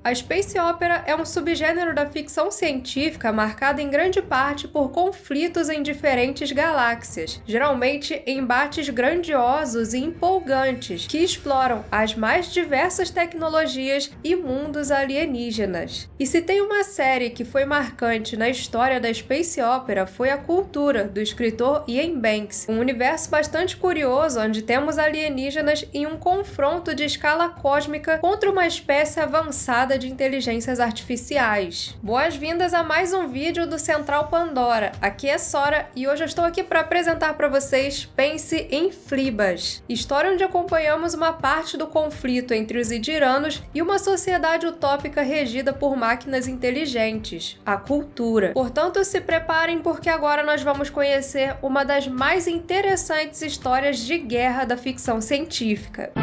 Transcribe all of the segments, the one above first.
A space opera é um subgênero da ficção científica marcado em grande parte por conflitos em diferentes galáxias, geralmente embates grandiosos e empolgantes que exploram as mais diversas tecnologias e mundos alienígenas. E se tem uma série que foi marcante na história da space opera, foi A Cultura, do escritor Iain Banks, um universo bastante curioso onde temos alienígenas em um confronto de escala cósmica contra uma espécie avançada de inteligências artificiais. Boas-vindas a mais um vídeo do Central Pandora. Aqui é Sora e hoje eu estou aqui para apresentar para vocês Pense em Phlebas, história onde acompanhamos uma parte do conflito entre os Idiranos e uma sociedade utópica regida por máquinas inteligentes, a Cultura. Portanto, se preparem porque agora nós vamos conhecer uma das mais interessantes histórias de guerra da ficção científica.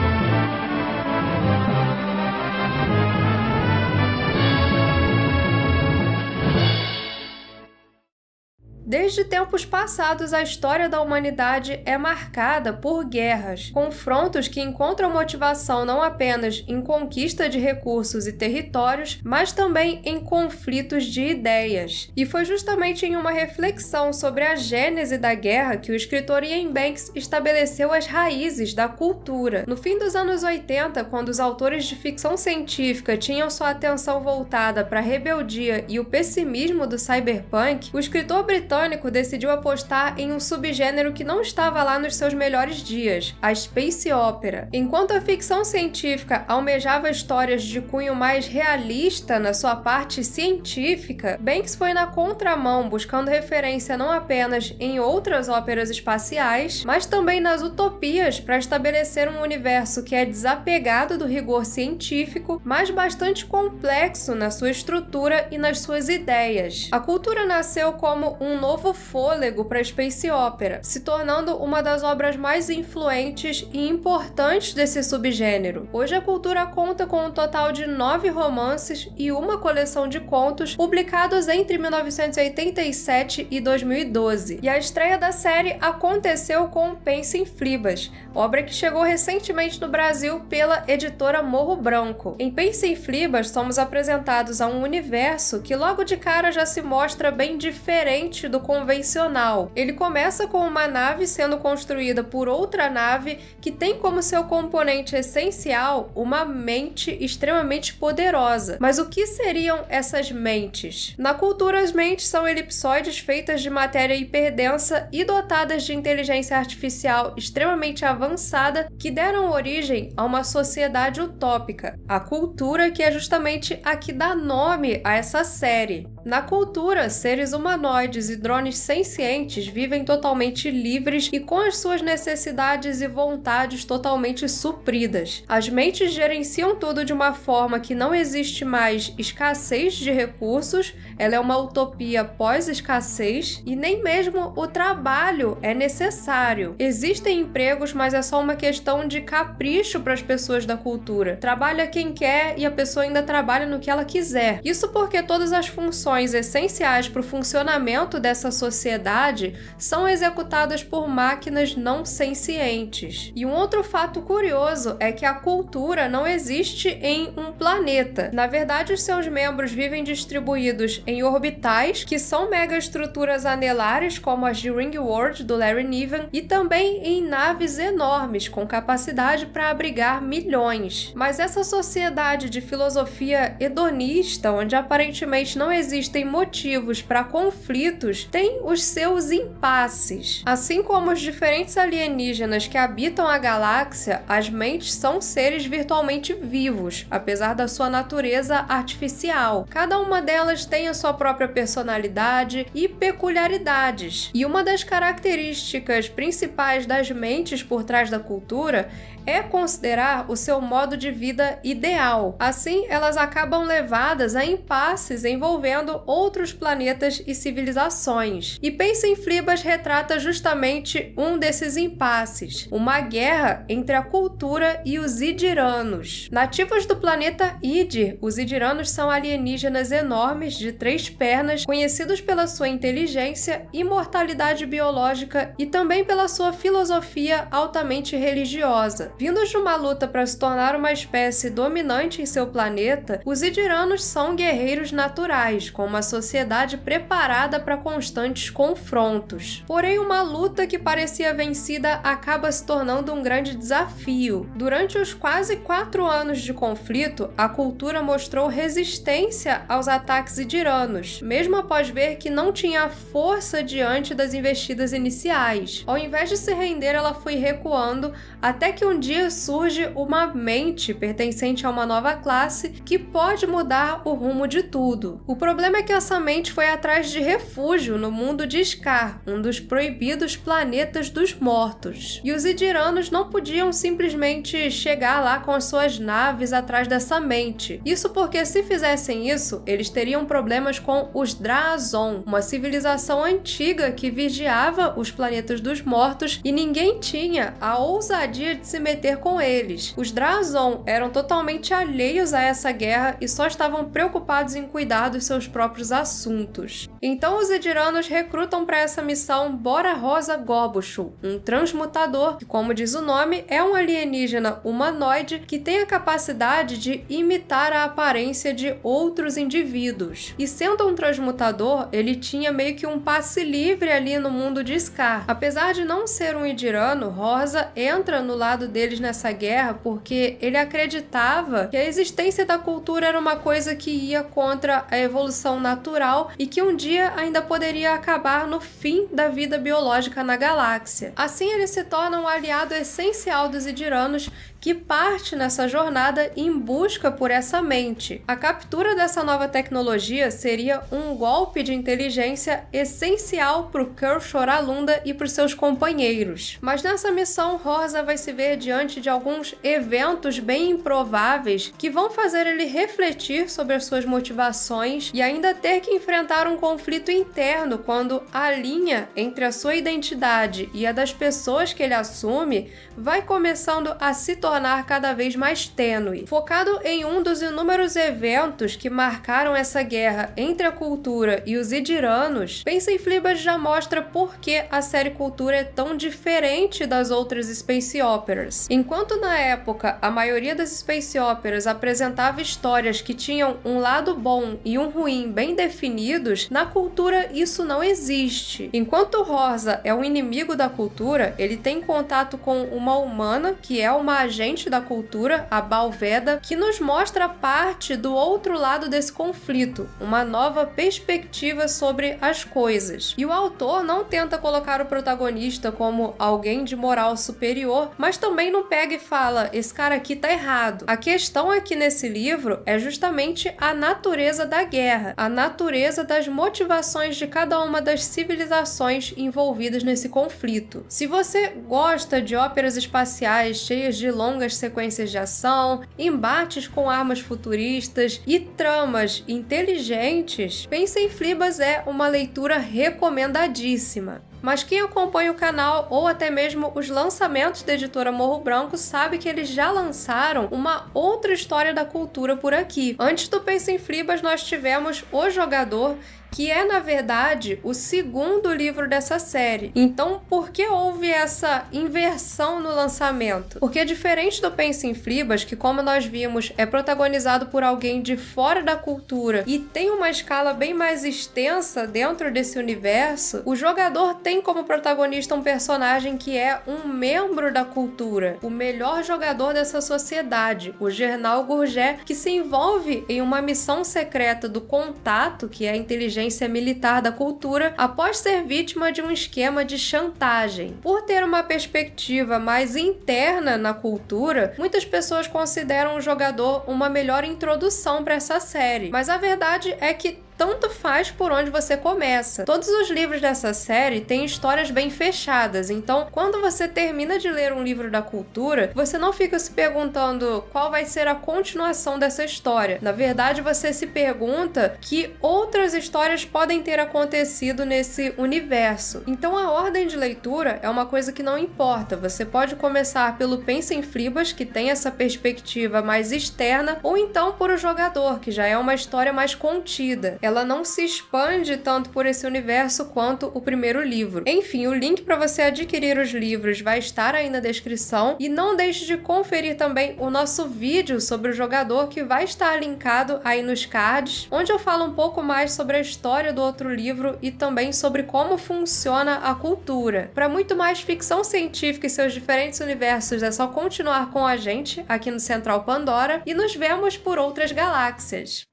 Desde tempos passados, a história da humanidade é marcada por guerras, confrontos que encontram motivação não apenas em conquista de recursos e territórios, mas também em conflitos de ideias. E foi justamente em uma reflexão sobre a gênese da guerra que o escritor Iain Banks estabeleceu as raízes da cultura. No fim dos anos 80, quando os autores de ficção científica tinham sua atenção voltada para a rebeldia e o pessimismo do cyberpunk, o escritor britânico decidiu apostar em um subgênero que não estava lá nos seus melhores dias, a space opera. Enquanto a ficção científica almejava histórias de cunho mais realista na sua parte científica, Banks foi na contramão, buscando referência não apenas em outras óperas espaciais, mas também nas utopias para estabelecer um universo que é desapegado do rigor científico, mas bastante complexo na sua estrutura e nas suas ideias. A Cultura nasceu como um novo fôlego para a space opera, se tornando uma das obras mais influentes e importantes desse subgênero. Hoje a Cultura conta com um total de 9 romances e uma coleção de contos publicados entre 1987 e 2012. E a estreia da série aconteceu com Pense em Phlebas, obra que chegou recentemente no Brasil pela editora Morro Branco. Em Pense em Phlebas, somos apresentados a um universo que logo de cara já se mostra bem diferente do convencional. Ele começa com uma nave sendo construída por outra nave que tem como seu componente essencial uma mente extremamente poderosa. Mas o que seriam essas mentes? Na Cultura, as mentes são elipsoides feitas de matéria hiperdensa e dotadas de inteligência artificial extremamente avançada que deram origem a uma sociedade utópica, a Cultura, que é justamente a que dá nome a essa série. Na Cultura, seres humanoides e drones sencientes vivem totalmente livres e com as suas necessidades e vontades totalmente supridas. As mentes gerenciam tudo de uma forma que não existe mais escassez de recursos, ela é uma utopia pós-escassez e nem mesmo o trabalho é necessário. Existem empregos, mas é só uma questão de capricho para as pessoas da Cultura. Trabalha quem quer e a pessoa ainda trabalha no que ela quiser. Isso porque todas as funções essenciais para o funcionamento dessa sociedade são executadas por máquinas não sencientes. E um outro fato curioso é que a Cultura não existe em um planeta. Na verdade, os seus membros vivem distribuídos em orbitais, que são megaestruturas anelares, como as de Ringworld, do Larry Niven, e também em naves enormes, com capacidade para abrigar milhões. Mas essa sociedade de filosofia hedonista, onde aparentemente não existem motivos para conflitos, tem os seus impasses. Assim como os diferentes alienígenas que habitam a galáxia, as mentes são seres virtualmente vivos, apesar da sua natureza artificial. Cada uma delas tem a sua própria personalidade e peculiaridades. E uma das características principais das mentes por trás da Cultura é considerar o seu modo de vida ideal. Assim, elas acabam levadas a impasses envolvendo outros planetas e civilizações. E Pense em Phlebas retrata justamente um desses impasses, uma guerra entre a Cultura e os Idiranos. Nativos do planeta Idir, os Idiranos são alienígenas enormes de 3 pernas, conhecidos pela sua inteligência, imortalidade biológica e também pela sua filosofia altamente religiosa. Vindos de uma luta para se tornar uma espécie dominante em seu planeta, os idiranos são guerreiros naturais, com uma sociedade preparada para constantes confrontos. Porém, uma luta que parecia vencida acaba se tornando um grande desafio. Durante os quase 4 anos de conflito, a cultura mostrou resistência aos ataques idiranos, mesmo após ver que não tinha força diante das investidas iniciais. Ao invés de se render, ela foi recuando até que um dia surge uma mente pertencente a uma nova classe que pode mudar o rumo de tudo. O problema é que essa mente foi atrás de refúgio no mundo de Scar, um dos proibidos planetas dos mortos. E os idiranos não podiam simplesmente chegar lá com as suas naves atrás dessa mente. Isso porque se fizessem isso, eles teriam problemas com os Drazon, uma civilização antiga que vigiava os planetas dos mortos e ninguém tinha a ousadia de se meter com eles. Os Drazon eram totalmente alheios a essa guerra e só estavam preocupados em cuidar dos seus próprios assuntos. Então os idiranos recrutam para essa missão Bora Rosa Gobushu, um transmutador que, como diz o nome, é um alienígena humanoide que tem a capacidade de imitar a aparência de outros indivíduos. E sendo um transmutador, ele tinha meio que um passe livre ali no mundo de Scar. Apesar de não ser um idirano, Rosa entra no lado deles nessa guerra porque ele acreditava que a existência da cultura era uma coisa que ia contra a evolução natural e que um dia ainda poderia acabar no fim da vida biológica na galáxia. Assim, ele se torna um aliado essencial dos idiranos que parte nessa jornada em busca por essa mente. A captura dessa nova tecnologia seria um golpe de inteligência essencial para o Kurt Choralunda e para os seus companheiros. Mas nessa missão, Rosa vai se ver diante de alguns eventos bem improváveis que vão fazer ele refletir sobre as suas motivações e ainda ter que enfrentar um conflito interno quando a linha entre a sua identidade e a das pessoas que ele assume vai começando a se tornar cada vez mais tênue. Focado em um dos inúmeros eventos que marcaram essa guerra entre a cultura e os idiranos, Pensa em Flibas já mostra por que a série Cultura é tão diferente das outras space operas. Enquanto na época a maioria das space operas apresentava histórias que tinham um lado bom e um ruim bem definidos, na cultura isso não existe. Enquanto Rosa é um inimigo da cultura, ele tem contato com uma humana que é uma agente da cultura, a Balveda, que nos mostra parte do outro lado desse conflito, uma nova perspectiva sobre as coisas. E o autor não tenta colocar o protagonista como alguém de moral superior, mas também não pega e fala, esse cara aqui tá errado. A questão aqui nesse livro é justamente a natureza da guerra, a natureza das motivações de cada uma das civilizações envolvidas nesse conflito. Se você gosta de óperas espaciais cheias de longas sequências de ação, embates com armas futuristas e tramas inteligentes, Pensa em Flibas é uma leitura recomendadíssima. Mas quem acompanha o canal ou até mesmo os lançamentos da editora Morro Branco sabe que eles já lançaram uma outra história da cultura por aqui. Antes do Pensa em Flibas, nós tivemos O Jogador, que é, na verdade, o segundo livro dessa série. Então, por que houve essa inversão no lançamento? Porque diferente do Pensa em Flibas, que como nós vimos, é protagonizado por alguém de fora da cultura e tem uma escala bem mais extensa dentro desse universo, o Jogador tem como protagonista um personagem que é um membro da cultura, o melhor jogador dessa sociedade, o Gernal Gurgé, que se envolve em uma missão secreta do Contato, que é a inteligência militar da cultura, após ser vítima de um esquema de chantagem. Por ter uma perspectiva mais interna na cultura, muitas pessoas consideram o Jogador uma melhor introdução para essa série, mas a verdade é que tanto faz por onde você começa. Todos os livros dessa série têm histórias bem fechadas, então quando você termina de ler um livro da cultura, você não fica se perguntando qual vai ser a continuação dessa história. Na verdade, você se pergunta que outras histórias podem ter acontecido nesse universo. Então a ordem de leitura é uma coisa que não importa. Você pode começar pelo Pensa em Flibas, que tem essa perspectiva mais externa, ou então por O Jogador, que já é uma história mais contida. ela não se expande tanto por esse universo quanto o primeiro livro. Enfim, o link para você adquirir os livros vai estar aí na descrição e não deixe de conferir também o nosso vídeo sobre o jogador que vai estar linkado aí nos cards, onde eu falo um pouco mais sobre a história do outro livro e também sobre como funciona a cultura. Para muito mais ficção científica e seus diferentes universos, é só continuar com a gente aqui no Central Pandora e nos vemos por outras galáxias.